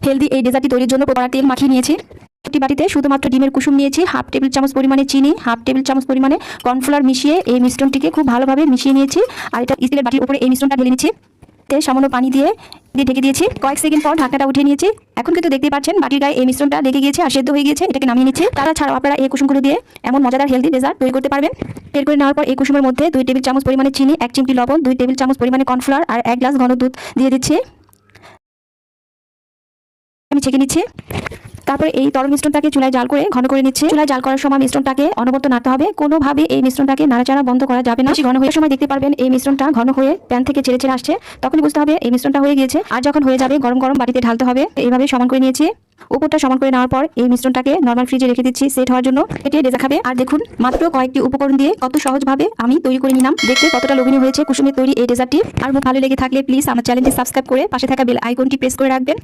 Healthy এই ডেজার্টটি তৈরির জন্য কড়া তেল মাখিয়ে নিয়েছি। একটি বাটিতে শুধুমাত্র ডিমের কুসুম নিয়েছি, হাফ টেবিল চামচ পরিমাণে চিনি, হাফ টেবিল চামচ পরিমাণে কর্নফ্লাওয়ার মিশিয়ে এই মিশ্রণটিকে খুব ভালোভাবে মিশিয়ে নিয়েছি। আর এটা স্টিলের বাটির উপরে এই মিশ্রণটা ঢেলে নিচ্ছি। সামান্য পানি দিয়ে ঢেকে দিয়েছি। কয়েক সেকেন্ড পর ঢাকনাটা উঠিয়ে নিয়েছি। এখন কিন্তু দেখতে পাচ্ছেন বাটির গায়ে এই মিশ্রণটা লেগে গিয়েছে আর সেদ্ধ হয়ে গিয়েছে। এটাকে নামিয়ে নিচ্ছি। তারা ছাড়াও আপনারা এই কুসুমগুলো দিয়ে এমন মজাদার হেলদি ডেজার্ট তৈরি করতে পারবেন। বের করে নেওয়ার পর এই কুসুমের মধ্যে 2 টেবিল চামচ পরিমাণে চিনি, 1 চিমটি লবণ, 2 টেবিল চামচ পরিমাণে কর্নফ্লাওয়ার আর 1 গ্লাস ঘন দুধ দিয়ে দিচ্ছি। আমি ছেঁকে নিচ্ছি। তারপরে এই তরল মিশ্রণটাকে চুলায় জাল করে ঘন করে নিচ্ছে। চুলায় জাল করার সময় মিশ্রণটাকে অনবরত নাড়তে হবে। কোনোভাবে এই মিশ্রণটাকে নাড়াচাড়া বন্ধ করা যাবে না। ঘন হয়ে সময় দেখতে পারবেন এই মিশ্রণটা ঘন হয়ে প্যান থেকে ছেড়ে ছেড়ে আসছে। তখনই বুঝতে হবে এই মিশ্রণটা হয়ে গিয়েছে। আর যখন হয়ে যাবে গরম গরম বাটিতে ঢালতে হবে। এইভাবে সমান করে নিয়েছি। উপরটা সমান করে নেওয়ার পর এই মিশ্রণটাকে নরমাল ফ্রিজে রেখে দিচ্ছি সেট হওয়ার জন্য। এটি ডেজার্ট খাবে। আর দেখুন মাত্র কয়েকটি উপকরণ দিয়ে কত সহজভাবে আমি তৈরি করে নিলাম। দেখতে কতটা লোভনীয় হয়েছে কুসুমের তৈরি এই ডেজার্টটি। আর ভালো লেগে থাকলে প্লিজ আমার চ্যানেলটি সাবস্ক্রাইব করে পাশে থাকা বেল আইকনটি প্রেস করে রাখবেন।